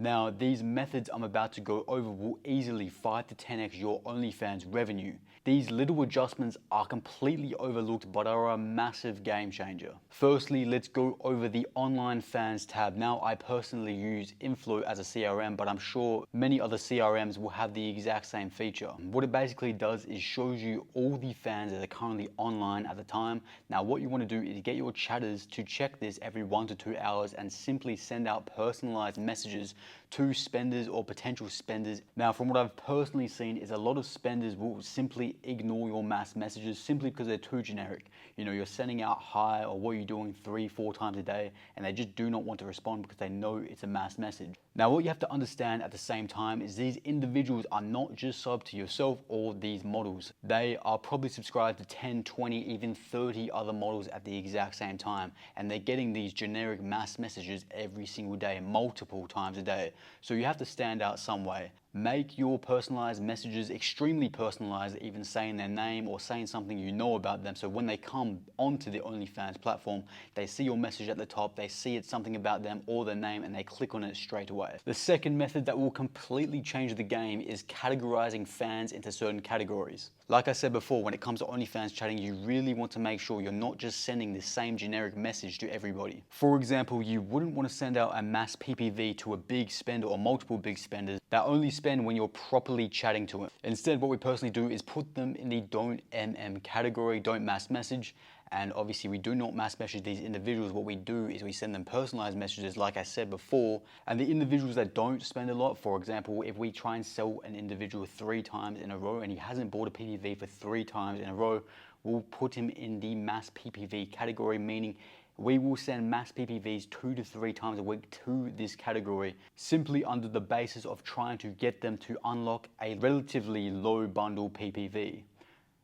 Now, these methods I'm about to go over will easily 5 to 10x your OnlyFans revenue. These little adjustments are completely overlooked but are a massive game changer. Firstly, let's go over the online fans tab. Now, I personally use Inflow as a CRM, but I'm sure many other CRMs will have the exact same feature. What it basically does is shows you all the fans that are currently online at the time. Now, what you want to do is get your chatters to check this every 1 to 2 hours and simply send out personalized messages to spenders or potential spenders. Now, from what I've personally seen is a lot of spenders will simply ignore your mass messages simply because they're too generic. You know, you're sending out hi or what you're doing 3-4 times a day, and they just do not want to respond because they know it's a mass message. Now, what you have to understand at the same time is these individuals are not just subbed to yourself or these models. They are probably subscribed to 10, 20, even 30 other models at the exact same time, and they're getting these generic mass messages every single day, multiple times a day. So you have to stand out some way. Make your personalized messages extremely personalized, even saying their name or saying something you know about them. So when they come onto the OnlyFans platform, they see your message at the top, they see it's something about them or their name, and they click on it straight away. The second method that will completely change the game is categorizing fans into certain categories. Like I said before, when it comes to OnlyFans chatting, you really want to make sure you're not just sending the same generic message to everybody. For example, you wouldn't want to send out a mass PPV to a big spender or multiple big spenders that only spend when you're properly chatting to them. Instead, what we personally do is put them in the don't MM category, don't mass message. And obviously we do not mass message these individuals. What we do is we send them personalized messages, like I said before. And the individuals that don't spend a lot, for example, if we try and sell an individual 3 times in a row and he hasn't bought a PPV for 3 times in a row, we'll put him in the mass PPV category, meaning we will send mass PPVs 2 to 3 times a week to this category, simply under the basis of trying to get them to unlock a relatively low bundle PPV.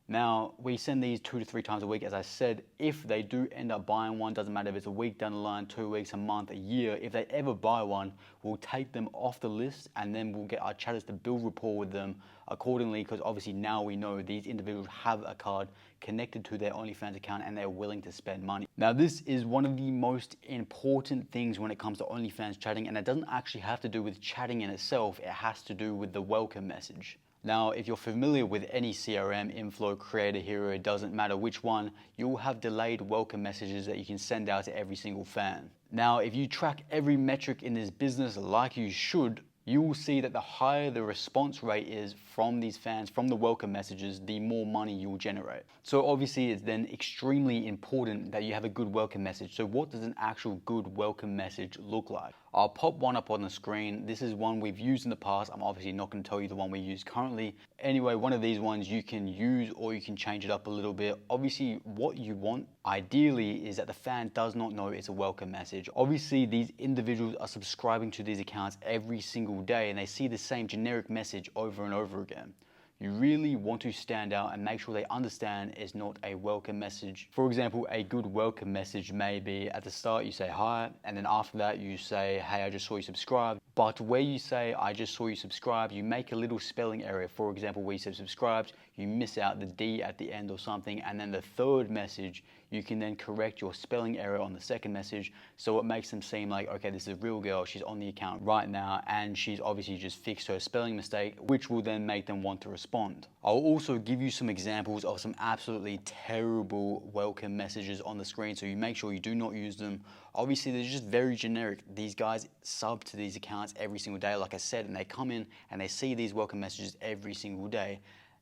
Now, we send these 2 to 3 times a week, as I said. If they do end up buying one, doesn't matter if it's a week down the line, 2 weeks, a month, a year, if they ever buy one, we'll take them off the list and then we'll get our chatters to build rapport with them accordingly, because obviously now we know these individuals have a card connected to their OnlyFans account and they're willing to spend money. Now, this is one of the most important things when it comes to OnlyFans chatting, and it doesn't actually have to do with chatting in itself, it has to do with the welcome message. Now, if you're familiar with any CRM, Inflow, Creator Hero, it doesn't matter which one, you'll have delayed welcome messages that you can send out to every single fan. Now, if you track every metric in this business like you should, you will see that the higher the response rate is from these fans, from the welcome messages, the more money you will generate. So obviously it's then extremely important that you have a good welcome message. So what does an actual good welcome message look like? I'll pop one up on the screen. This is one we've used in the past. I'm obviously not going to tell you the one we use currently. Anyway, one of these ones you can use or you can change it up a little bit. Obviously, what you want ideally is that the fan does not know it's a welcome message. Obviously, these individuals are subscribing to these accounts every single day and they see the same generic message over and over again. You really want to stand out and make sure they understand it's not a welcome message. For example, a good welcome message may be at the start you say hi, and then after that you say, hey, I just saw you subscribe. But where you say, I just saw you subscribe, you make a little spelling error. For example, where you said subscribed, you miss out the D at the end or something, and then the third message, you can then correct your spelling error on the second message, so it makes them seem like, okay, this is a real girl, she's on the account right now, and she's obviously just fixed her spelling mistake, which will then make them want to respond. I'll also give you some examples of some absolutely terrible welcome messages on the screen, so you make sure you do not use them. Obviously, they're just very generic. These guys sub to these accounts every single day, like I said, and they come in and they see these welcome messages every single day.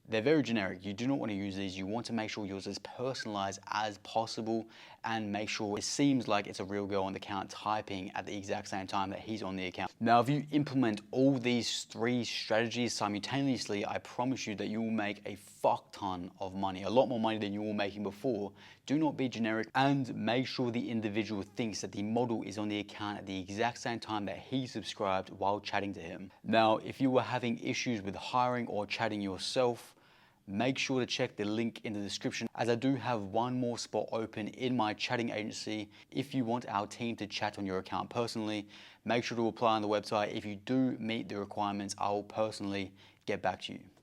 They're very generic. You do not want to use these. You want to make sure yours is personalized as possible and make sure it seems like it's a real girl on the account typing at the exact same time that he's on the account. Now, if you implement all these 3 strategies simultaneously, I promise you that you will make a fuck ton of money, a lot more money than you were making before. Do not be generic and make sure the individual thinks that the model is on the account at the exact same time that he subscribed while chatting to him. Now, if you were having issues with hiring or chatting yourself, make sure to check the link in the description, as I do have one more spot open in my chatting agency. If you want our team to chat on your account personally, make sure to apply on the website. If you do meet the requirements, I will personally get back to you.